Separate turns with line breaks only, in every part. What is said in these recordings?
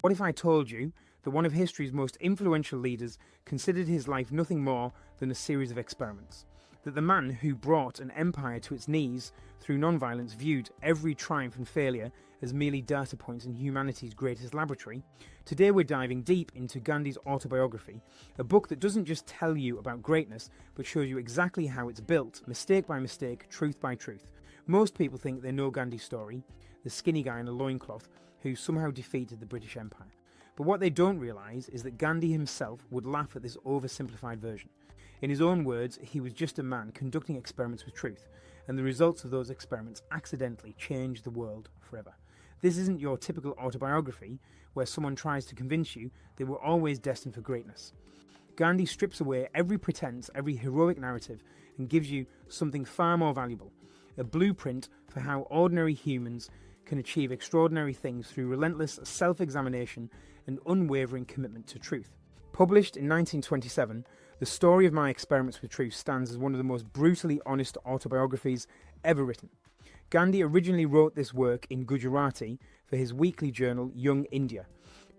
What if I told you that one of history's most influential leaders considered his life nothing more than a series of experiments? That the man who brought an empire to its knees through nonviolence viewed every triumph and failure as merely data points in humanity's greatest laboratory? Today we're diving deep into Gandhi's autobiography, a book that doesn't just tell you about greatness, but shows you exactly how it's built, mistake by mistake, truth by truth. Most people think they know Gandhi's story, the skinny guy in a loincloth who somehow defeated the British Empire. But what they don't realise is that Gandhi himself would laugh at this oversimplified version. In his own words, he was just a man conducting experiments with truth, and the results of those experiments accidentally changed the world forever. This isn't your typical autobiography where someone tries to convince you they were always destined for greatness. Gandhi strips away every pretense, every heroic narrative, and gives you something far more valuable, a blueprint for how ordinary humans can achieve extraordinary things through relentless self-examination and unwavering commitment to truth. Published in 1927, the story of my experiments with truth stands as one of the most brutally honest autobiographies ever written. Gandhi originally wrote this work in Gujarati for his weekly journal Young India,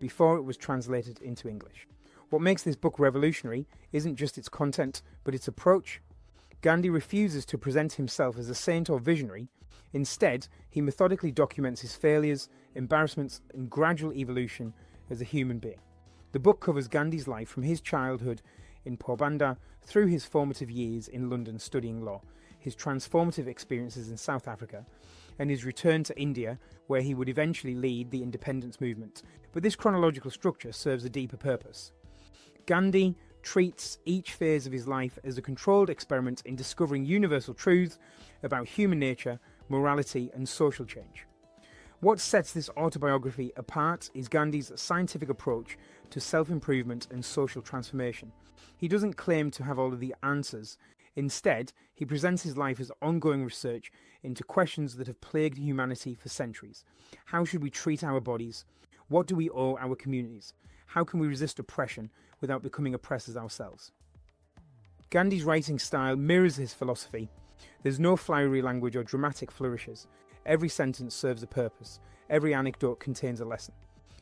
before it was translated into English. What makes this book revolutionary isn't just its content, but its approach. Gandhi refuses to present himself as a saint or visionary. Instead, he methodically documents his failures, embarrassments, and gradual evolution as a human being. The book covers Gandhi's life from his childhood in Porbandar through his formative years in London studying law, his transformative experiences in South Africa, and his return to India, where he would eventually lead the independence movement. But this chronological structure serves a deeper purpose. Gandhi treats each phase of his life as a controlled experiment in discovering universal truths about human nature, morality, and social change. What sets this autobiography apart is Gandhi's scientific approach to self-improvement and social transformation. He doesn't claim to have all of the answers. Instead, he presents his life as ongoing research into questions that have plagued humanity for centuries. How should we treat our bodies? What do we owe our communities? How can we resist oppression without becoming oppressors ourselves? Gandhi's writing style mirrors his philosophy. There's no flowery language or dramatic flourishes. Every sentence serves a purpose. Every anecdote contains a lesson.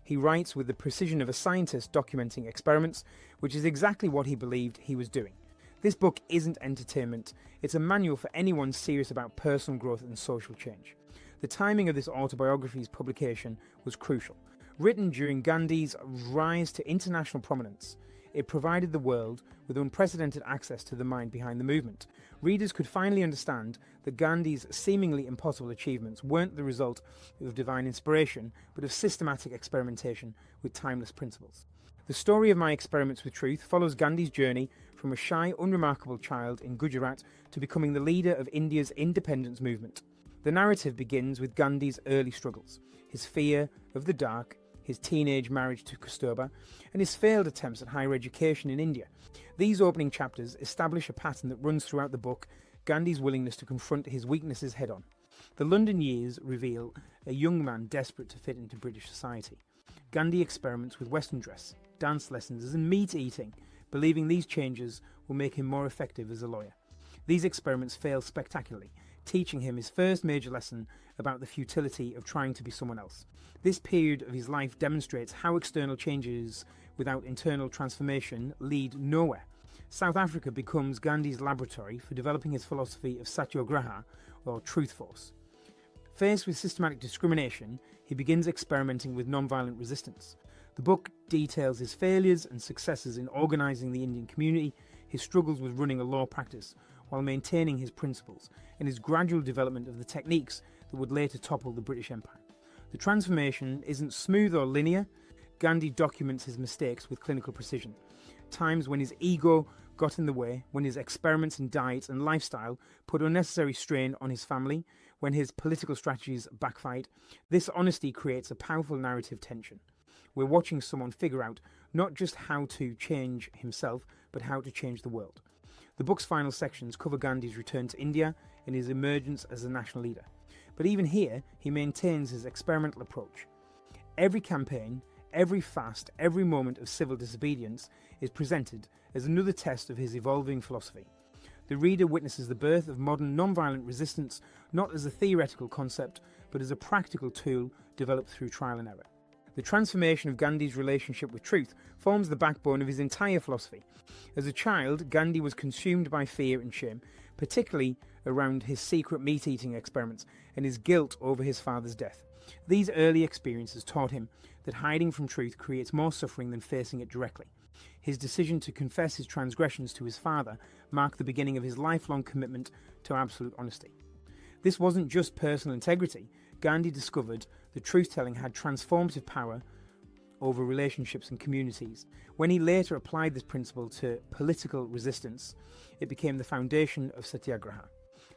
He writes with the precision of a scientist documenting experiments, which is exactly what he believed he was doing. This book isn't entertainment. It's a manual for anyone serious about personal growth and social change. The timing of this autobiography's publication was crucial. Written during Gandhi's rise to international prominence, it provided the world with unprecedented access to the mind behind the movement. Readers could finally understand that Gandhi's seemingly impossible achievements weren't the result of divine inspiration, but of systematic experimentation with timeless principles. The story of my experiments with truth follows Gandhi's journey from a shy, unremarkable child in Gujarat to becoming the leader of India's independence movement. The narrative begins with Gandhi's early struggles, his fear of the dark, his teenage marriage to Kasturba, and his failed attempts at higher education in India. These opening chapters establish a pattern that runs throughout the book, Gandhi's willingness to confront his weaknesses head-on. The London years reveal a young man desperate to fit into British society. Gandhi experiments with Western dress, dance lessons, and meat eating, believing these changes will make him more effective as a lawyer. These experiments fail spectacularly, teaching him his first major lesson about the futility of trying to be someone else. This period of his life demonstrates how external changes without internal transformation lead nowhere. South Africa becomes Gandhi's laboratory for developing his philosophy of satyagraha, or truth force. Faced with systematic discrimination, he begins experimenting with non-violent resistance. The book details his failures and successes in organising the Indian community, his struggles with running a law practice while maintaining his principles, and his gradual development of the techniques that would later topple the British Empire. The transformation isn't smooth or linear. Gandhi documents his mistakes with clinical precision. Times when his ego got in the way, when his experiments in diet and lifestyle put unnecessary strain on his family, when his political strategies backfired. This honesty creates a powerful narrative tension. We're watching someone figure out not just how to change himself, but how to change the world. The book's final sections cover Gandhi's return to India and his emergence as a national leader. But even here, he maintains his experimental approach. Every campaign, every fast, every moment of civil disobedience is presented as another test of his evolving philosophy. The reader witnesses the birth of modern non-violent resistance not as a theoretical concept, but as a practical tool developed through trial and error. The transformation of Gandhi's relationship with truth forms the backbone of his entire philosophy. As a child, Gandhi was consumed by fear and shame, particularly around his secret meat-eating experiments and his guilt over his father's death. These early experiences taught him that hiding from truth creates more suffering than facing it directly. His decision to confess his transgressions to his father marked the beginning of his lifelong commitment to absolute honesty. This wasn't just personal integrity. Gandhi discovered that truth-telling had transformative power over relationships and communities. When he later applied this principle to political resistance, it became the foundation of Satyagraha.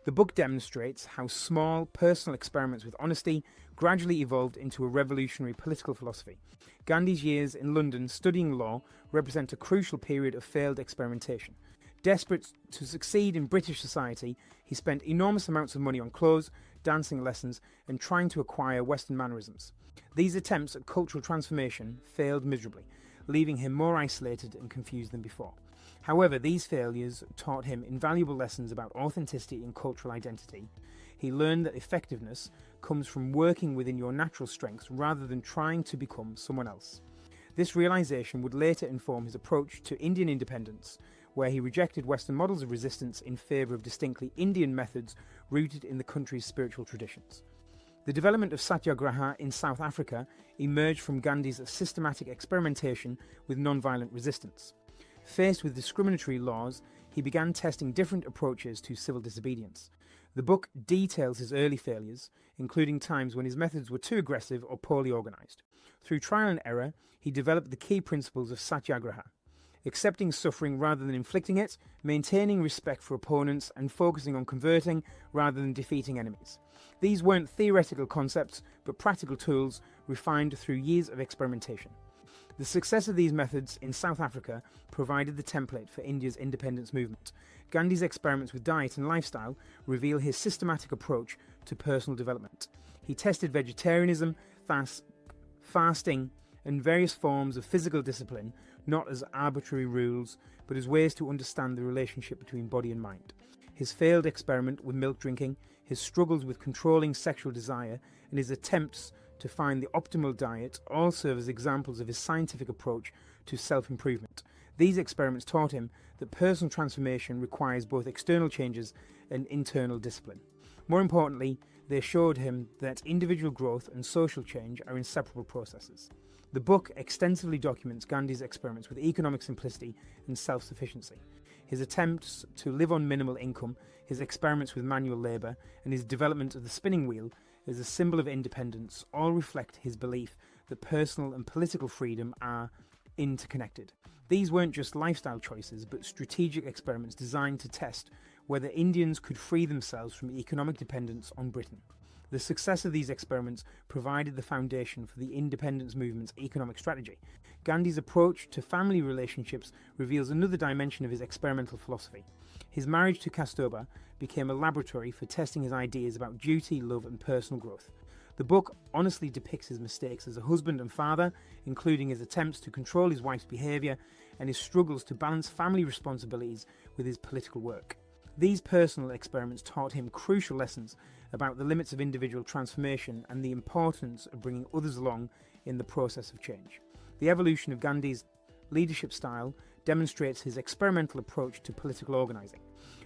The book demonstrates how small, personal experiments with honesty gradually evolved into a revolutionary political philosophy. Gandhi's years in London studying law represent a crucial period of failed experimentation. Desperate to succeed in British society, he spent enormous amounts of money on clothes, dancing lessons, and trying to acquire Western mannerisms. These attempts at cultural transformation failed miserably, leaving him more isolated and confused than before. However, these failures taught him invaluable lessons about authenticity and cultural identity. He learned that effectiveness comes from working within your natural strengths rather than trying to become someone else. This realization would later inform his approach to Indian independence, where he rejected Western models of resistance in favour of distinctly Indian methods rooted in the country's spiritual traditions. The development of Satyagraha in South Africa emerged from Gandhi's systematic experimentation with non-violent resistance. Faced with discriminatory laws, he began testing different approaches to civil disobedience. The book details his early failures, including times when his methods were too aggressive or poorly organised. Through trial and error, he developed the key principles of Satyagraha: accepting suffering rather than inflicting it, maintaining respect for opponents, and focusing on converting rather than defeating enemies. These weren't theoretical concepts, but practical tools refined through years of experimentation. The success of these methods in South Africa provided the template for India's independence movement. Gandhi's experiments with diet and lifestyle reveal his systematic approach to personal development. He tested vegetarianism, fasting, and various forms of physical discipline, not as arbitrary rules, but as ways to understand the relationship between body and mind. His failed experiment with milk drinking, his struggles with controlling sexual desire, and his attempts to find the optimal diet all serve as examples of his scientific approach to self-improvement. These experiments taught him that personal transformation requires both external changes and internal discipline. More importantly, they showed him that individual growth and social change are inseparable processes. The book extensively documents Gandhi's experiments with economic simplicity and self-sufficiency. His attempts to live on minimal income, his experiments with manual labour, and his development of the spinning wheel as a symbol of independence all reflect his belief that personal and political freedom are interconnected. These weren't just lifestyle choices, but strategic experiments designed to test whether Indians could free themselves from economic dependence on Britain. The success of these experiments provided the foundation for the independence movement's economic strategy. Gandhi's approach to family relationships reveals another dimension of his experimental philosophy. His marriage to Kastoba became a laboratory for testing his ideas about duty, love, and personal growth. The book honestly depicts his mistakes as a husband and father, including his attempts to control his wife's behaviour and his struggles to balance family responsibilities with his political work. These personal experiments taught him crucial lessons about the limits of individual transformation and the importance of bringing others along in the process of change. The evolution of Gandhi's leadership style demonstrates his experimental approach to political organising.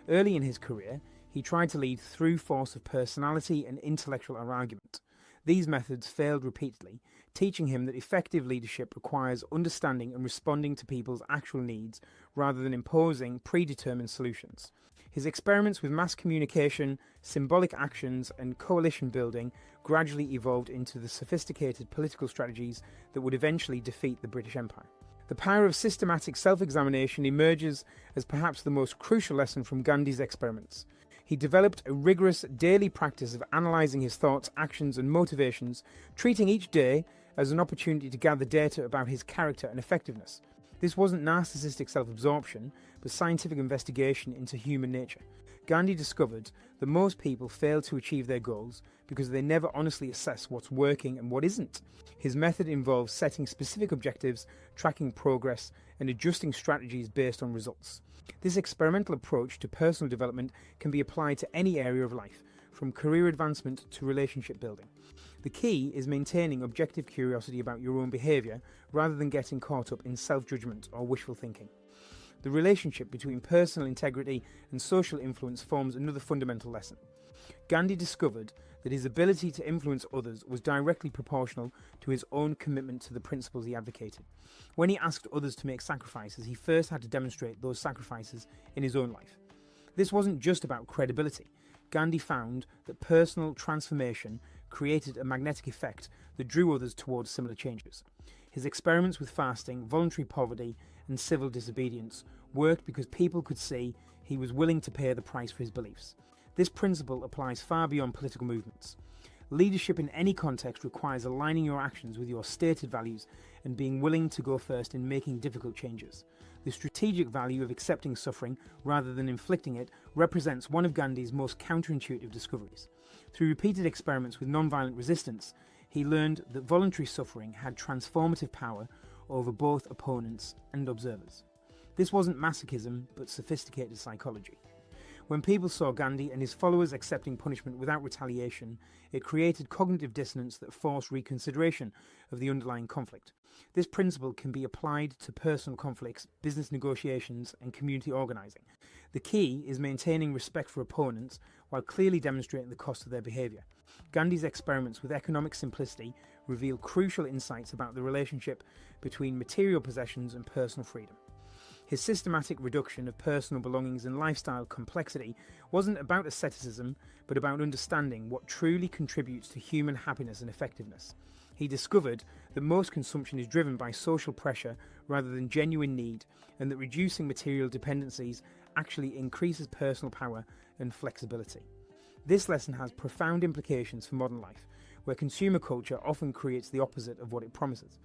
Early in his career, he tried to lead through force of personality and intellectual argument. These methods failed repeatedly, teaching him that effective leadership requires understanding and responding to people's actual needs rather than imposing predetermined solutions. His experiments with mass communication, symbolic actions, and coalition building gradually evolved into the sophisticated political strategies that would eventually defeat the British Empire. The power of systematic self-examination emerges as perhaps the most crucial lesson from Gandhi's experiments. He developed a rigorous daily practice of analysing his thoughts, actions, and motivations, treating each day as an opportunity to gather data about his character and effectiveness. This wasn't narcissistic self-absorption, but scientific investigation into human nature. Gandhi discovered that most people fail to achieve their goals because they never honestly assess what's working and what isn't. His method involves setting specific objectives, tracking progress, and adjusting strategies based on results. This experimental approach to personal development can be applied to any area of life, from career advancement to relationship building. The key is maintaining objective curiosity about your own behaviour rather than getting caught up in self-judgment or wishful thinking. The relationship between personal integrity and social influence forms another fundamental lesson. Gandhi discovered that his ability to influence others was directly proportional to his own commitment to the principles he advocated. When he asked others to make sacrifices, he first had to demonstrate those sacrifices in his own life. This wasn't just about credibility. Gandhi found that personal transformation created a magnetic effect that drew others towards similar changes. His experiments with fasting, voluntary poverty, and civil disobedience worked because people could see he was willing to pay the price for his beliefs. This principle applies far beyond political movements. Leadership in any context requires aligning your actions with your stated values and being willing to go first in making difficult changes. The strategic value of accepting suffering rather than inflicting it represents one of Gandhi's most counterintuitive discoveries. Through repeated experiments with non-violent resistance, he learned that voluntary suffering had transformative power over both opponents and observers. This wasn't masochism, but sophisticated psychology. When people saw Gandhi and his followers accepting punishment without retaliation, it created cognitive dissonance that forced reconsideration of the underlying conflict. This principle can be applied to personal conflicts, business negotiations, and community organising. The key is maintaining respect for opponents while clearly demonstrating the cost of their behaviour. Gandhi's experiments with economic simplicity reveal crucial insights about the relationship between material possessions and personal freedom. His systematic reduction of personal belongings and lifestyle complexity wasn't about asceticism, but about understanding what truly contributes to human happiness and effectiveness. He discovered that most consumption is driven by social pressure rather than genuine need, and that reducing material dependencies actually increases personal power and flexibility. This lesson has profound implications for modern life, where consumer culture often creates the opposite of what it promises.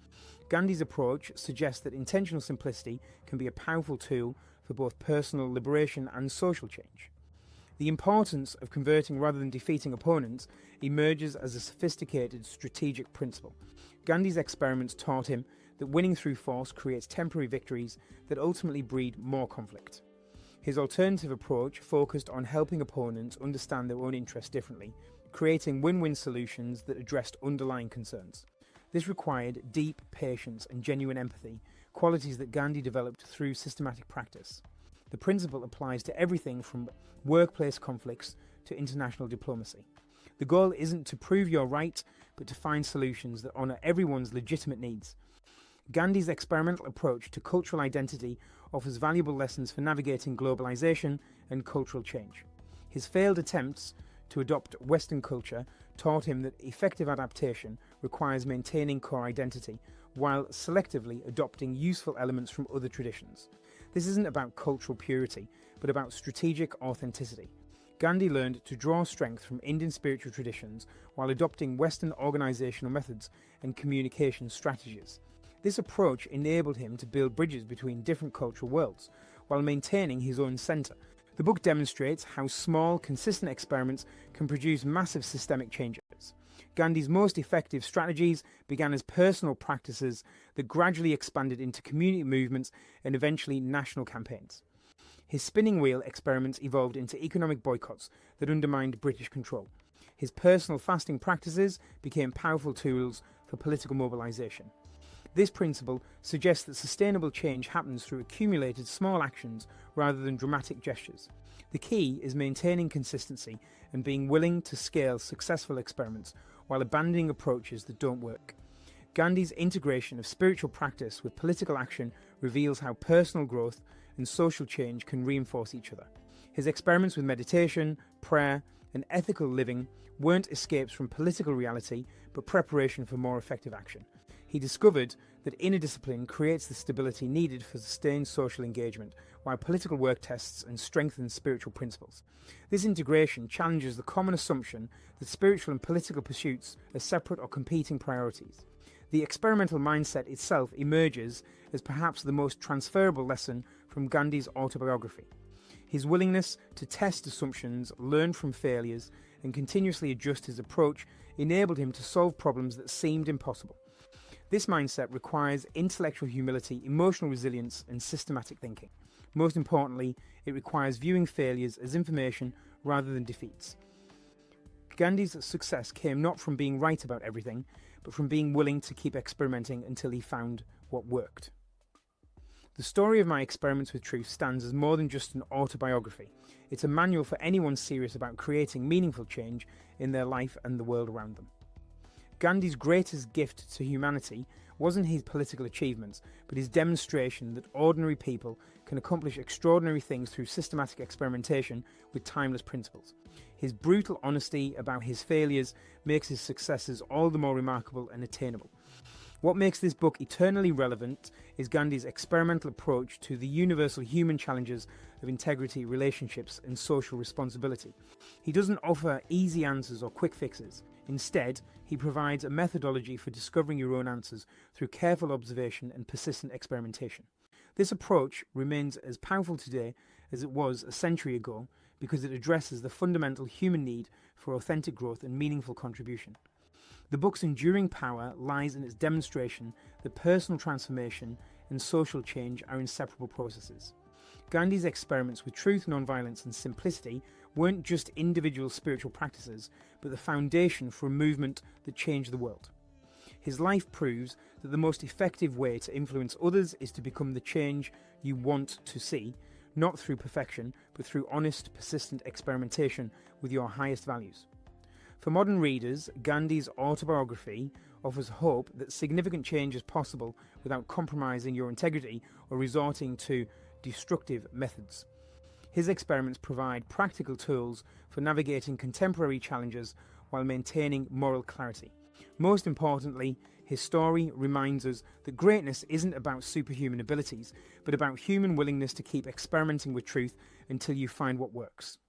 Gandhi's approach suggests that intentional simplicity can be a powerful tool for both personal liberation and social change. The importance of converting rather than defeating opponents emerges as a sophisticated strategic principle. Gandhi's experiments taught him that winning through force creates temporary victories that ultimately breed more conflict. His alternative approach focused on helping opponents understand their own interests differently, creating win-win solutions that addressed underlying concerns. This required deep patience and genuine empathy, qualities that Gandhi developed through systematic practice. The principle applies to everything from workplace conflicts to international diplomacy. The goal isn't to prove you're right, but to find solutions that honour everyone's legitimate needs. Gandhi's experimental approach to cultural identity offers valuable lessons for navigating globalization and cultural change. His failed attempts to adopt Western culture taught him that effective adaptation requires maintaining core identity while selectively adopting useful elements from other traditions. This isn't about cultural purity, but about strategic authenticity. Gandhi learned to draw strength from Indian spiritual traditions while adopting Western organizational methods and communication strategies. This approach enabled him to build bridges between different cultural worlds while maintaining his own centre. The book demonstrates how small, consistent experiments can produce massive systemic changes. Gandhi's most effective strategies began as personal practices that gradually expanded into community movements and eventually national campaigns. His spinning wheel experiments evolved into economic boycotts that undermined British control. His personal fasting practices became powerful tools for political mobilisation. This principle suggests that sustainable change happens through accumulated small actions rather than dramatic gestures. The key is maintaining consistency and being willing to scale successful experiments while abandoning approaches that don't work. Gandhi's integration of spiritual practice with political action reveals how personal growth and social change can reinforce each other. His experiments with meditation, prayer, and ethical living weren't escapes from political reality, but preparation for more effective action. He discovered that inner discipline creates the stability needed for sustained social engagement, while political work tests and strengthens spiritual principles. This integration challenges the common assumption that spiritual and political pursuits are separate or competing priorities. The experimental mindset itself emerges as perhaps the most transferable lesson from Gandhi's autobiography. His willingness to test assumptions, learn from failures, and continuously adjust his approach enabled him to solve problems that seemed impossible. This mindset requires intellectual humility, emotional resilience, and systematic thinking. Most importantly, it requires viewing failures as information rather than defeats. Gandhi's success came not from being right about everything, but from being willing to keep experimenting until he found what worked. The story of my experiments with truth stands as more than just an autobiography. It's a manual for anyone serious about creating meaningful change in their life and the world around them. Gandhi's greatest gift to humanity wasn't his political achievements, but his demonstration that ordinary people can accomplish extraordinary things through systematic experimentation with timeless principles. His brutal honesty about his failures makes his successes all the more remarkable and attainable. What makes this book eternally relevant is Gandhi's experimental approach to the universal human challenges of integrity, relationships, and social responsibility. He doesn't offer easy answers or quick fixes. Instead, he provides a methodology for discovering your own answers through careful observation and persistent experimentation. This approach remains as powerful today as it was a century ago because it addresses the fundamental human need for authentic growth and meaningful contribution. The book's enduring power lies in its demonstration that personal transformation and social change are inseparable processes. Gandhi's experiments with truth, nonviolence, and simplicity weren't just individual spiritual practices, but the foundation for a movement that changed the world. His life proves that the most effective way to influence others is to become the change you want to see, not through perfection, but through honest, persistent experimentation with your highest values. For modern readers, Gandhi's autobiography offers hope that significant change is possible without compromising your integrity or resorting to destructive methods. His experiments provide practical tools for navigating contemporary challenges while maintaining moral clarity. Most importantly, his story reminds us that greatness isn't about superhuman abilities, but about human willingness to keep experimenting with truth until you find what works.